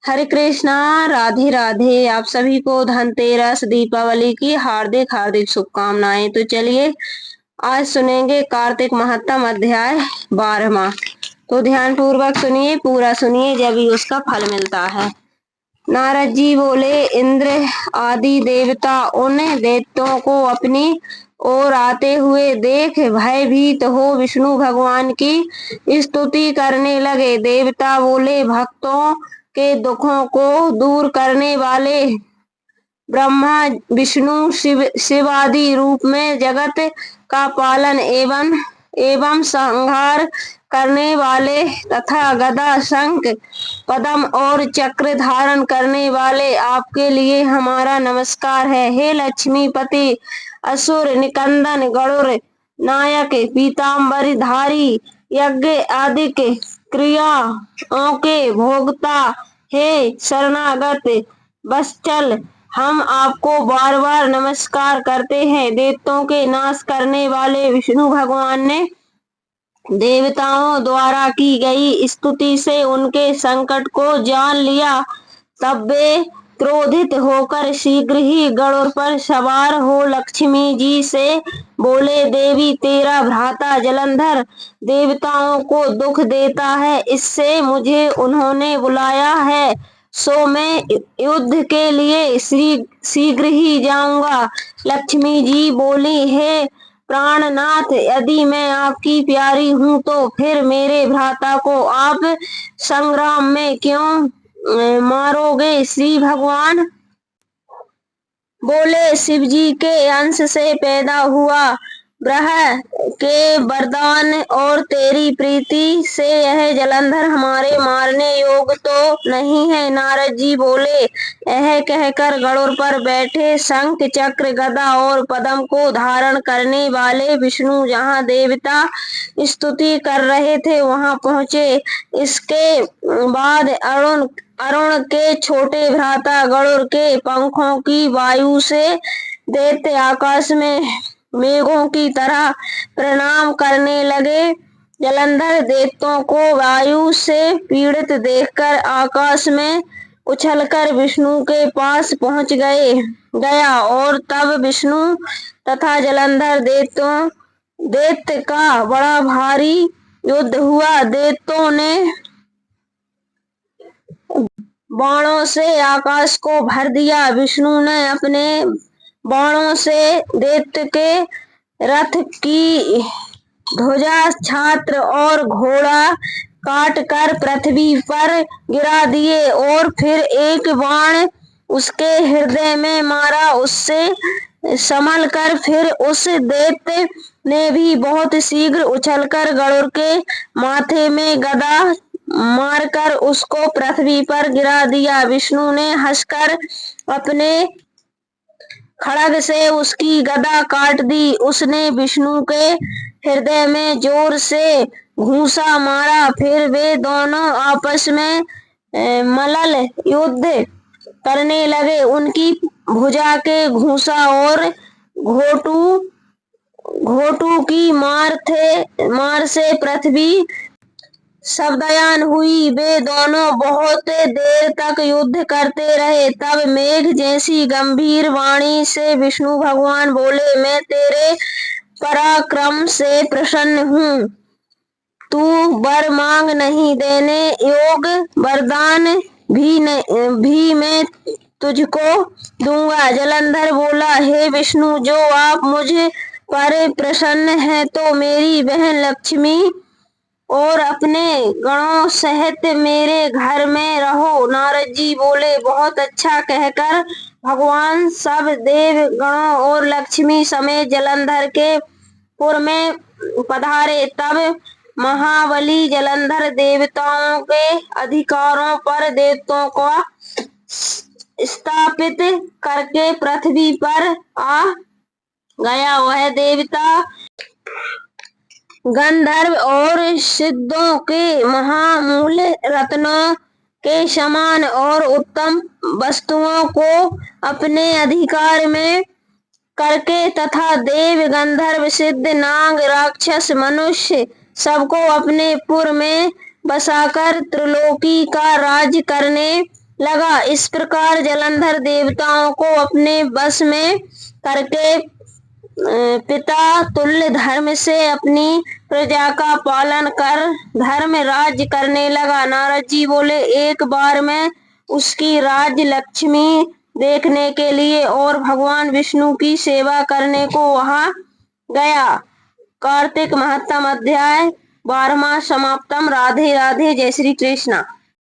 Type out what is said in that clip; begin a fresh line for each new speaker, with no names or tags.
हरे कृष्णा। राधे राधे। आप सभी को धनतेरस दीपावली की हार्दिक हार्दिक शुभकामनाएं। तो चलिए आज सुनेंगे कार्तिक महत्तम अध्याय 12वां। तो ध्यान पूर्वक सुनिए, पूरा सुनिए, जब ही उसका फल मिलता है। नारद जी बोले, इंद्र आदि देवता उन दैत्यों को अपनी ओर आते हुए देख भयभीत हो विष्णु भगवान की स्तुति करने लगे। देवता बोले, भक्तों के दुखों को दूर करने वाले ब्रह्मा विष्णु शिवादि रूप में जगत का पालन एवं एवं संहार करने वाले तथा गदा शंख पद्म और चक्र धारण करने वाले आपके लिए हमारा नमस्कार है। हे लक्ष्मीपति असुर निकंदन गरुड़ नायक पीताम्बर धारी यज्ञ आदि के क्रियाओं के भोगता, हे शरणागत वत्सल, हम आपको बार बार नमस्कार करते हैं। दैत्यों के नाश करने वाले विष्णु भगवान ने देवताओं द्वारा की गई स्तुति से उनके संकट को जान लिया। तब वे क्रोधित होकर शीघ्र ही गरुड़ पर सवार हो लक्ष्मी जी से बोले, देवी तेरा भ्राता जलंधर देवताओं को दुख देता है, इससे मुझे उन्होंने बुलाया है, सो मैं युद्ध के लिए शीघ्र ही जाऊंगा। लक्ष्मी जी बोली, हे प्राणनाथ, यदि मैं आपकी प्यारी हूँ तो फिर मेरे भ्राता को आप संग्राम में क्यों मारोगे। श्री भगवान बोले, शिव जी के अंश से पैदा हुआ ब्रह के वरदान और तेरी प्रीति से यह जलंधर हमारे मारने योग्य तो नहीं है। नारद जी बोले, यह कहकर गरुड़ पर बैठे शंख चक्र गदा और पद्म को धारण करने वाले विष्णु जहाँ देवता स्तुति कर रहे थे वहां पहुंचे। इसके बाद अरुण के छोटे भ्राता गरुड़ के पंखों की वायु से दैत्य आकाश में मेघों की तरह प्रणाम करने लगे। जलंधर दैत्यों को वायु से पीड़ित देखकर आकाश में उछलकर विष्णु के पास पहुंच गया और तब विष्णु तथा जलंधर दैत्य का बड़ा भारी युद्ध हुआ। दैत्यों ने बाणों से आकाश को भर दिया। विष्णु ने अपने बाणों से दैत्य के रथ की ध्वजा, छात्र और घोड़ा काट कर पृथ्वी पर गिरा दिए और फिर एक बाण उसके हृदय में मारा। उससे संभल कर फिर उस दैत्य ने भी बहुत शीघ्र उछलकर गरुड़ के माथे में गदा मारकर उसको पृथ्वी पर गिरा दिया। विष्णु ने हंसकर अपने खड्ग से उसकी गदा काट दी। उसने विष्णु के हृदय में जोर से घूंसा मारा। फिर वे दोनों आपस में मल्ल युद्ध करने लगे। उनकी भुजा के घूंसा और घोटू की मार से पृथ्वी शब्दयान हुई। वे दोनों बहुत देर तक युद्ध करते रहे। तब मेघ जैसी गंभीर वाणी से विष्णु भगवान बोले, मैं तेरे पराक्रम से प्रसन्न हूँ। तू वर मांग नहीं, देने योग वरदान भी मैं तुझको दूंगा। जलंधर बोला, हे विष्णु, जो आप मुझ पर प्रसन्न हैं तो मेरी बहन लक्ष्मी और अपने गणों सहित मेरे घर में रहो। नारद जी बोले, बहुत अच्छा कहकर भगवान सब देव गणों और लक्ष्मी समेत जलंधर के पुर में पधारे। तब महाबली जलंधर देवताओं के अधिकारों पर दैत्यों को स्थापित करके पृथ्वी पर आ गया। वह देवता गंधर्व और सिद्धों के महामूल्य रत्नों के समान और उत्तम वस्तुओं को अपने अधिकार में करके तथा देव गंधर्व सिद्ध नाग राक्षस मनुष्य सबको अपने पुर में बसाकर त्रिलोकी का राज करने लगा। इस प्रकार जलंधर देवताओं को अपने वश में करके पिता तुल्य धर्म से अपनी प्रजा का पालन कर धर्म राज्य करने लगा। नारद जी बोले, एक बार मैं उसकी राज्य लक्ष्मी देखने के लिए और भगवान विष्णु की सेवा करने को वहां गया। कार्तिक महत्तम अध्याय 12वां समाप्तम। राधे राधे। जय श्री कृष्ण।